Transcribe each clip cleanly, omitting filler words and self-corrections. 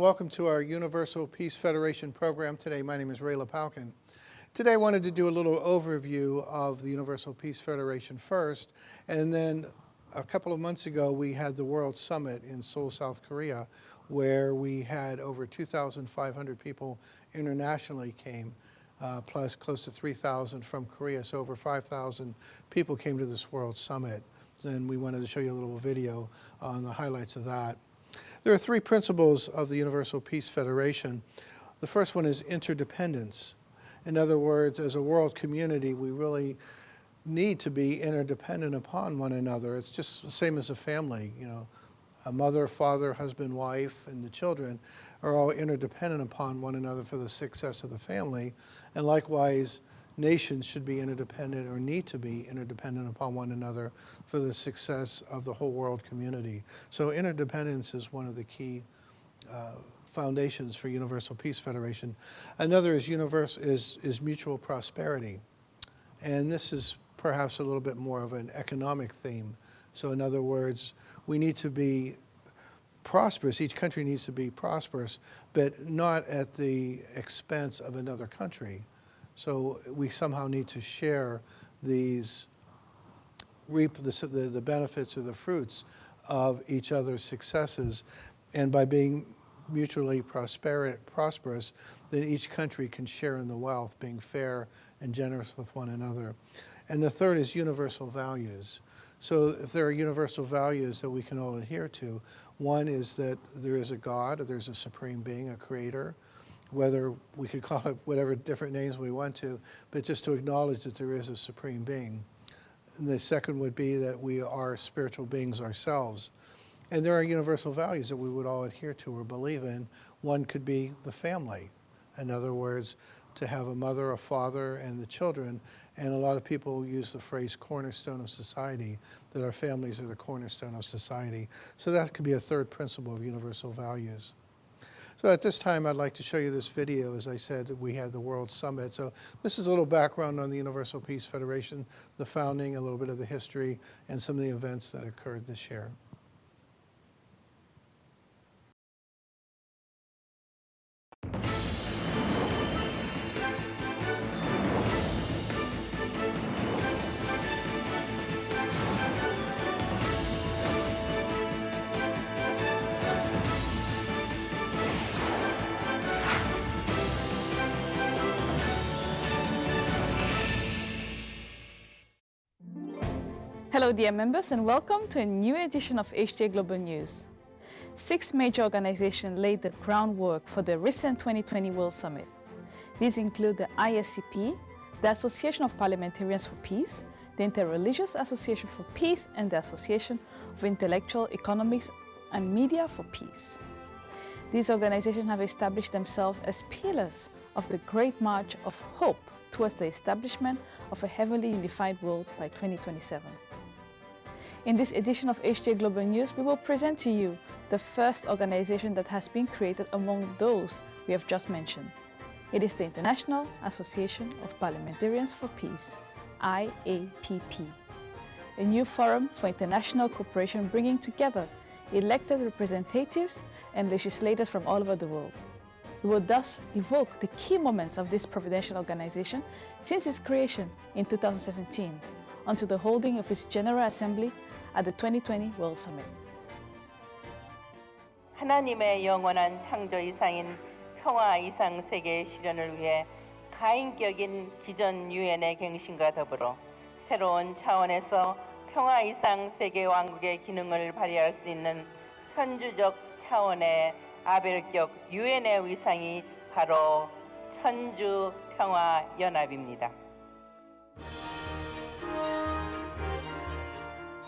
welcome to our Universal Peace Federation program today. My name is Ray Lapalkin. Today I wanted to do a little overview of the Universal Peace Federation first, and then a couple of months ago we had the World Summit in Seoul, South Korea, where we had over 2,500 people internationally came, plus close to 3,000 from Korea, so over 5,000 people came to this World Summit. And we wanted to show you a little video on the highlights of that. There are three principles of the Universal Peace Federation. The first one is interdependence. In other words, as a world community, we really need to be interdependent upon one another. It's just the same as a family, you know. A mother, father, husband, wife, and the children are all interdependent upon one another for the success of the family. And likewise, nations should be interdependent or need to be interdependent upon one another for the success of the whole world community. So interdependence is one of the key foundations for Universal Peace Federation. Another is mutual prosperity. And this is perhaps a little bit more of an economic theme. So in other words, we need to be prosperous. Each country needs to be prosperous, but not at the expense of another country. So we somehow need to share these, reap the benefits or the fruits of each other's successes. And by being mutually prosperous, then each country can share in the wealth, being fair and generous with one another. And the third is universal values. So if there are universal values that we can all adhere to, one is that there is a God, or there's a supreme being, a creator, whether we could call it whatever different names we want to, but just to acknowledge that there is a supreme being. And the second would be that we are spiritual beings ourselves. And there are universal values that we would all adhere to or believe in. One could be the family. In other words, to have a mother, a father, and the children. And a lot of people use the phrase cornerstone of society, that our families are the cornerstone of society. So that could be a third principle of universal values. So at this time, I'd like to show you this video. As I said, we had the World Summit. So this is a little background on the Universal Peace Federation, the founding, a little bit of the history, and some of the events that occurred this year. Hello dear members, and welcome to a new edition of HTA Global News. 6 major organizations laid the groundwork for the recent 2020 World Summit. These include the ISCP, the Association of Parliamentarians for Peace, the Interreligious Association for Peace, and the Association of Intellectual Economics and Media for Peace. These organizations have established themselves as pillars of the Great March of Hope towards the establishment of a heavily unified world by 2027. In this edition of HTA Global News, we will present to you the first organization that has been created among those we have just mentioned. It is the International Association of Parliamentarians for Peace, IAPP, a new forum for international cooperation bringing together elected representatives and legislators from all over the world. We will thus evoke the key moments of this providential organization since its creation in 2017 until the holding of its General Assembly at the 2020 World Summit. 하나님의 영원한 창조 이상인 평화 이상 세계의 실현을 위해 가인격인 기존 유엔의 갱신과 더불어 새로운 차원에서 평화 이상 세계 왕국의 기능을 발휘할 수 있는 천주적 차원의 아벨격 유엔의 위상이 바로 천주 평화 연합입니다.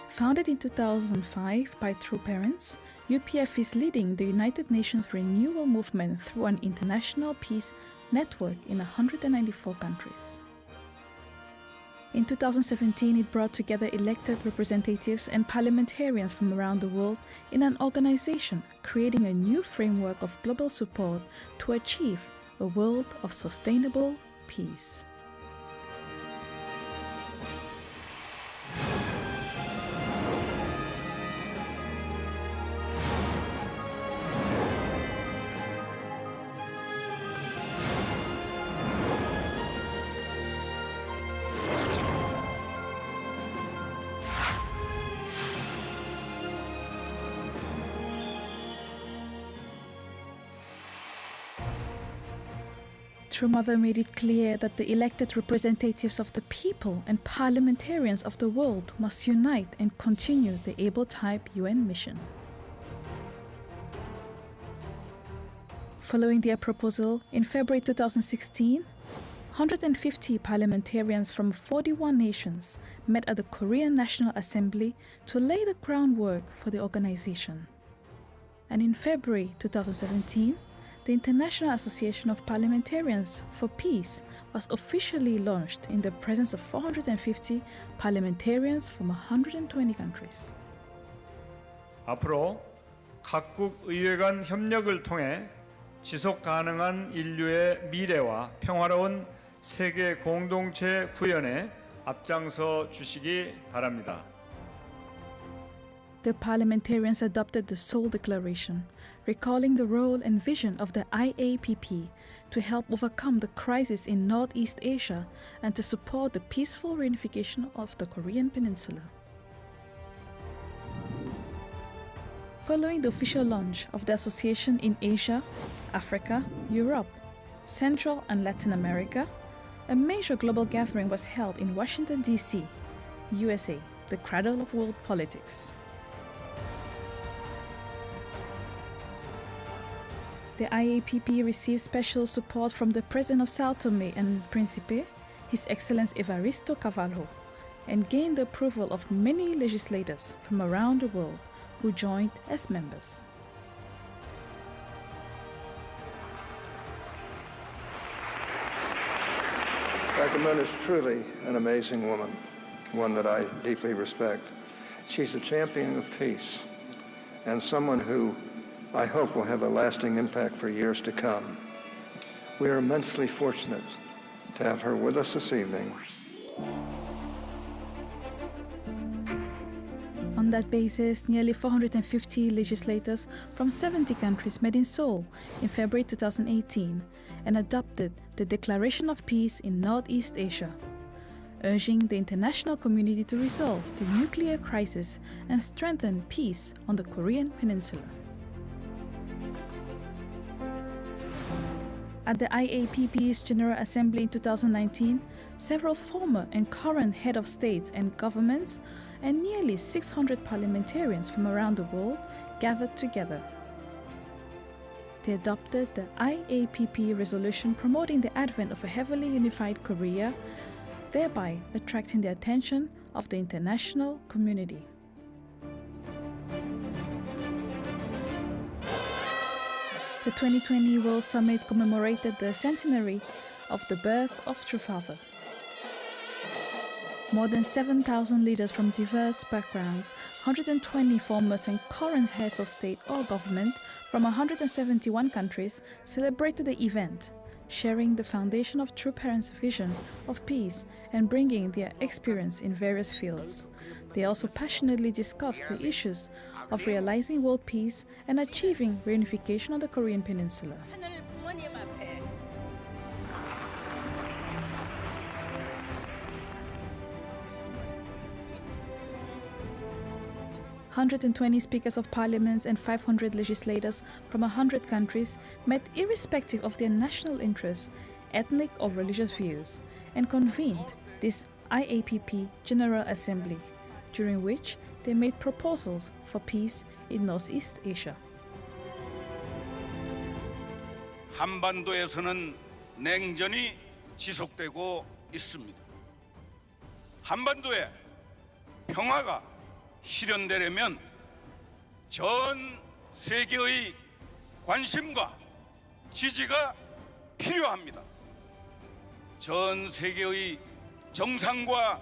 Founded in 2005 by true parents, UPF is leading the United Nations renewal movement through an international peace network in 194 countries. In 2017, it brought together elected representatives and parliamentarians from around the world in an organization, creating a new framework of global support to achieve a world of sustainable peace. True Mother made it clear that the elected representatives of the people and parliamentarians of the world must unite and continue the able-type UN mission. Following their proposal, in February 2016, 150 parliamentarians from 41 nations met at the Korean National Assembly to lay the groundwork for the organization. And in February 2017, the International Association of Parliamentarians for Peace was officially launched in the presence of 450 parliamentarians from 120 countries. 앞으로 각국 의회 간 협력을 통해 지속 가능한 인류의 미래와 평화로운 세계 공동체 구현에 앞장서 주시기 바랍니다. The parliamentarians adopted the Seoul Declaration, recalling the role and vision of the IAPP to help overcome the crisis in Northeast Asia and to support the peaceful reunification of the Korean Peninsula. Following the official launch of the association in Asia, Africa, Europe, Central and Latin America, a major global gathering was held in Washington, D.C., USA, the cradle of world politics. The IAPP received special support from the President of Sao Tome and Principe, His Excellency Evaristo Carvalho, and gained the approval of many legislators from around the world who joined as members. Dr. Moon is truly an amazing woman, one that I deeply respect. She's a champion of peace and someone who I hope will have a lasting impact for years to come. We are immensely fortunate to have her with us this evening. On that basis, nearly 450 legislators from 70 countries met in Seoul in February 2018 and adopted the Declaration of Peace in Northeast Asia, urging the international community to resolve the nuclear crisis and strengthen peace on the Korean Peninsula. At the IAPP's General Assembly in 2019, several former and current head of states and governments and nearly 600 parliamentarians from around the world gathered together. They adopted the IAPP resolution promoting the advent of a heavily unified Korea, thereby attracting the attention of the international community. The 2020 World Summit commemorated the centenary of the birth of True Father. More than 7,000 leaders from diverse backgrounds, 120 former and current heads of state or government from 171 countries celebrated the event, sharing the foundation of True Parents' vision of peace and bringing their experience in various fields. They also passionately discussed the issues of realizing world peace and achieving reunification of the Korean Peninsula. 120 speakers of parliaments and 500 legislators from 100 countries met irrespective of their national interests, ethnic or religious views, and convened this IAPP General Assembly, during which they made proposals for peace in Northeast Asia. 한반도에서는 냉전이 지속되고 있습니다. 한반도에 평화가 실현되려면 전 세계의 관심과 지지가 필요합니다. 전 세계의 정상과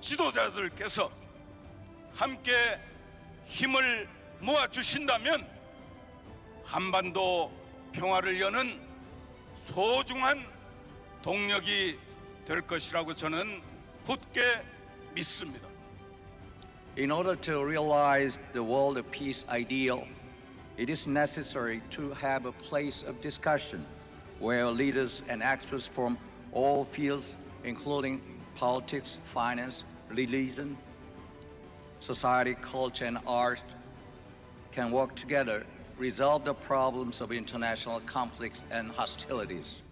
지도자들께서 함께 힘을 모아 주신다면 한반도 평화를 여는 소중한 동력이 될 것이라고 저는 굳게 믿습니다. In order to realize the world of peace ideal, it is necessary to have a place of discussion where leaders and experts from all fields, including politics, finance, religion, society, culture, and art, can work together, resolve the problems of international conflicts and hostilities.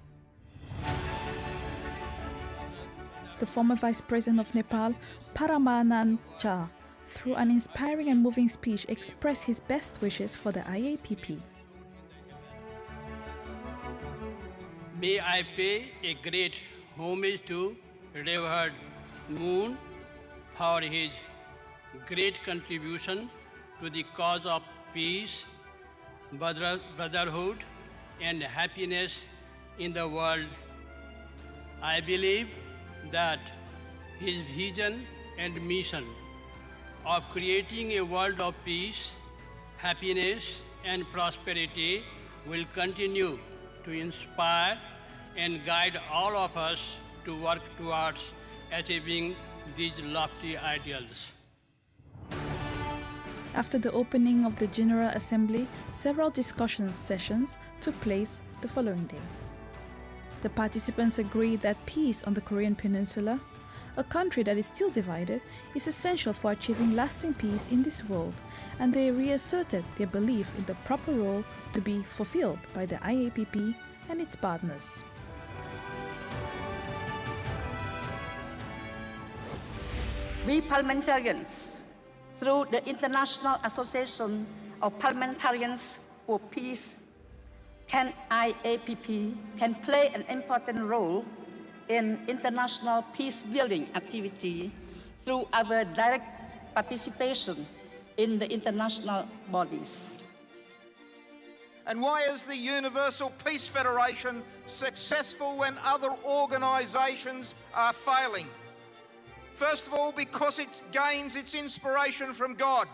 the former Vice President of Nepal, Paramanand Cha, through an inspiring and moving speech, expressed his best wishes for the IAPP. May I pay a great homage to Revered Moon for his great contribution to the cause of peace, brotherhood, and happiness in the world. I believe that his vision and mission of creating a world of peace, happiness, and prosperity will continue to inspire and guide all of us to work towards achieving these lofty ideals. After the opening of the General Assembly, several discussion sessions took place the following day. The participants agreed that peace on the Korean Peninsula, a country that is still divided, is essential for achieving lasting peace in this world, and they reasserted their belief in the proper role to be fulfilled by the IAPP and its partners. We parliamentarians, through the International Association of Parliamentarians for Peace, IAPP, can play an important role in international peace-building activity through our direct participation in the international bodies. And why is the Universal Peace Federation successful when other organisations are failing? First of all, because it gains its inspiration from God,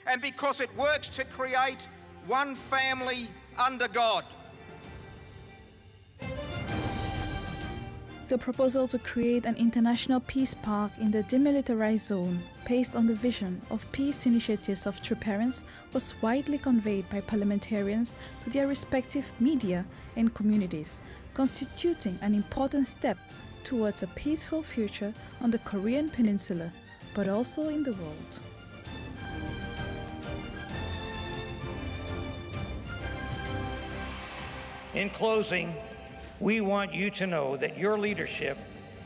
and because it works to create one family under God. The proposal to create an international peace park in the demilitarized zone, based on the vision of peace initiatives of true parents, was widely conveyed by parliamentarians to their respective media and communities, constituting an important step towards a peaceful future on the Korean Peninsula, but also in the world. In closing, we want you to know that your leadership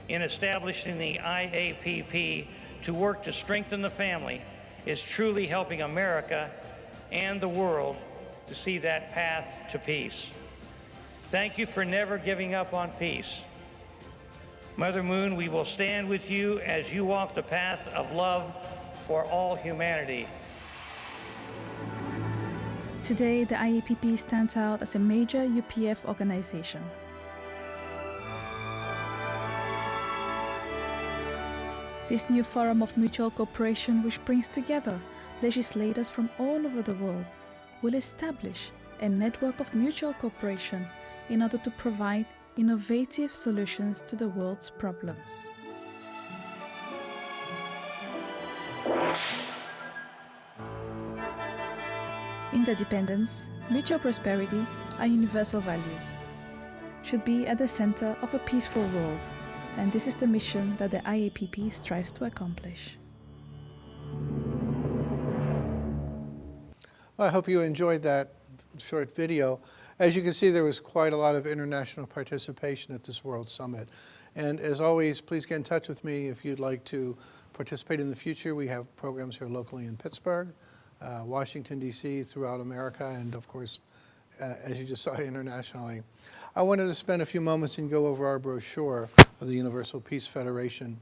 in establishing the IAPP to work to strengthen the family is truly helping America and the world to see that path to peace. Thank you for never giving up on peace. Mother Moon, we will stand with you as you walk the path of love for all humanity. Today, the IAPP stands out as a major UPF organization. This new forum of mutual cooperation, which brings together legislators from all over the world, will establish a network of mutual cooperation in order to provide innovative solutions to the world's problems. Interdependence, mutual prosperity, and universal values should be at the center of a peaceful world, and this is the mission that the IAPP strives to accomplish. Well, I hope you enjoyed that short video. As you can see, there was quite a lot of international participation at this World Summit. And as always, please get in touch with me if you'd like to participate in the future. We have programs here locally in Pittsburgh, Washington, D.C., throughout America, and of course, as you just saw, internationally. I wanted to spend a few moments and go over our brochure of the Universal Peace Federation.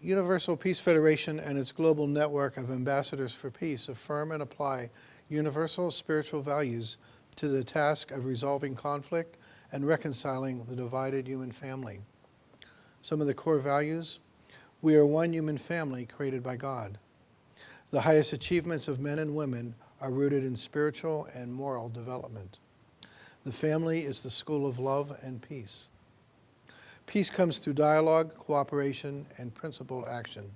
Universal Peace Federation and its global network of ambassadors for peace affirm and apply universal spiritual values to the task of resolving conflict and reconciling the divided human family. Some of the core values: we are one human family created by God. The highest achievements of men and women are rooted in spiritual and moral development. The family is the school of love and peace. Peace comes through dialogue, cooperation, and principled action.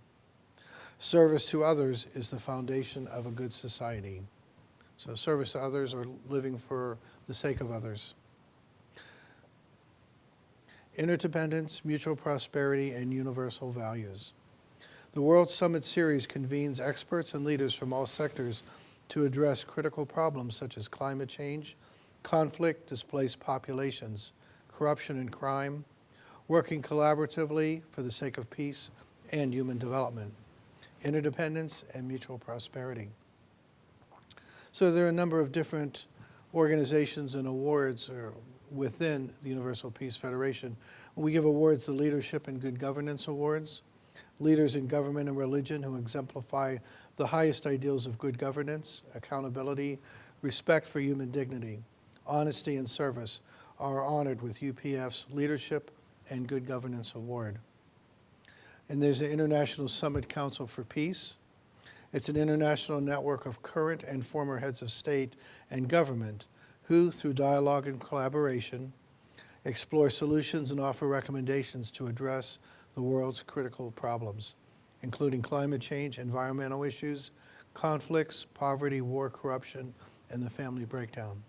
Service to others is the foundation of a good society. So service to others, or living for the sake of others. Interdependence, mutual prosperity, and universal values. The World Summit series convenes experts and leaders from all sectors to address critical problems such as climate change, conflict, displaced populations, corruption and crime, working collaboratively for the sake of peace and human development, interdependence, and mutual prosperity. So there are a number of different organizations and awards within the Universal Peace Federation. We give awards, the Leadership and Good Governance Awards, leaders in government and religion who exemplify the highest ideals of good governance, accountability, respect for human dignity, honesty, and service are honored with UPF's Leadership and Good Governance Award. And there's the International Summit Council for Peace. It's an international network of current and former heads of state and government who, through dialogue and collaboration, explore solutions and offer recommendations to address the world's critical problems, including climate change, environmental issues, conflicts, poverty, war, corruption, and the family breakdown.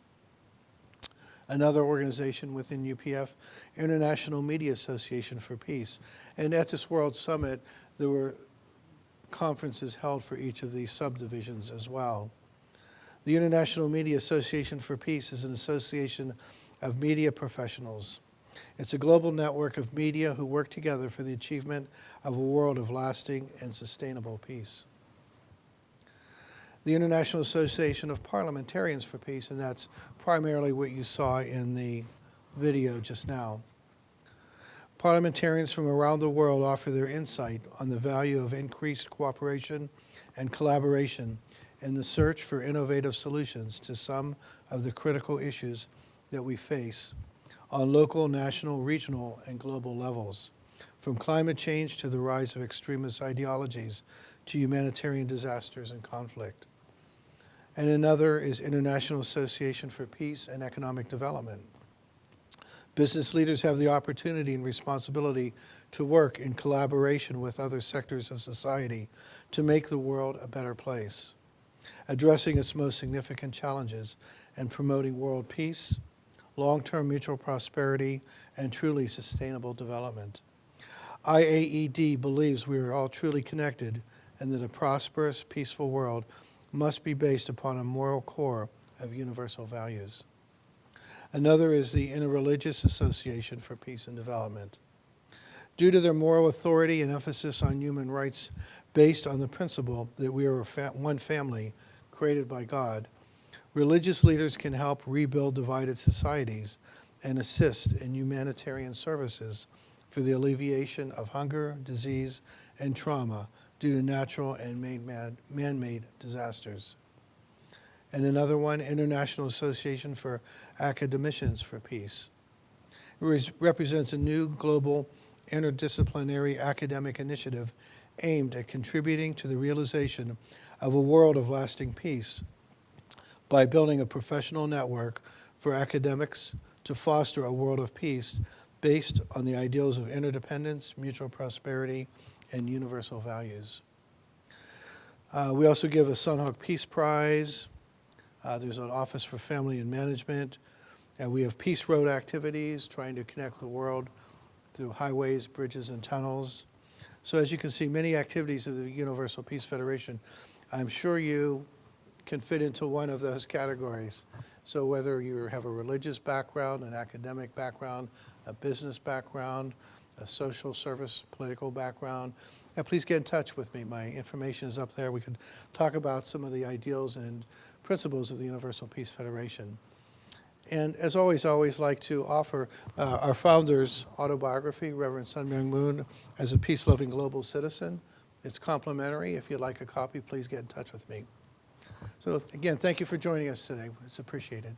Another organization within UPF, International Media Association for Peace. And at this World Summit, there were conferences held for each of these subdivisions as well. The International Media Association for Peace is an association of media professionals. It's a global network of media who work together for the achievement of a world of lasting and sustainable peace. The International Association of Parliamentarians for Peace, and that's primarily what you saw in the video just now. Parliamentarians from around the world offer their insight on the value of increased cooperation and collaboration in the search for innovative solutions to some of the critical issues that we face on local, national, regional, and global levels, from climate change to the rise of extremist ideologies to humanitarian disasters and conflict. And another is International Association for Peace and Economic Development. Business leaders have the opportunity and responsibility to work in collaboration with other sectors of society to make the world a better place, addressing its most significant challenges and promoting world peace, long-term mutual prosperity, and truly sustainable development. IAED believes we are all truly connected and that a prosperous, peaceful world must be based upon a moral core of universal values. Another is the Interreligious Association for Peace and Development. Due to their moral authority and emphasis on human rights based on the principle that we are one family created by God, religious leaders can help rebuild divided societies and assist in humanitarian services for the alleviation of hunger, disease, and trauma due to natural and man-made disasters. And another one, International Association for Academicians for Peace. It represents a new global interdisciplinary academic initiative aimed at contributing to the realization of a world of lasting peace by building a professional network for academics to foster a world of peace based on the ideals of interdependence, mutual prosperity, and universal values. We also give a Sunhawk Peace Prize. There's an Office for Family and Management. We have Peace Road activities, trying to connect the world through highways, bridges, and tunnels. So as you can see, many activities of the Universal Peace Federation. I'm sure you can fit into one of those categories. So whether you have a religious background, an academic background, a business background, a social service, political background, and please get in touch with me. My information is up there. We could talk about some of the ideals and principles of the Universal Peace Federation. And as always, I always like to offer our founder's autobiography, Reverend Sun Myung Moon, as a peace-loving global citizen. It's complimentary. If you'd like a copy, please get in touch with me. So again, thank you for joining us today. It's appreciated.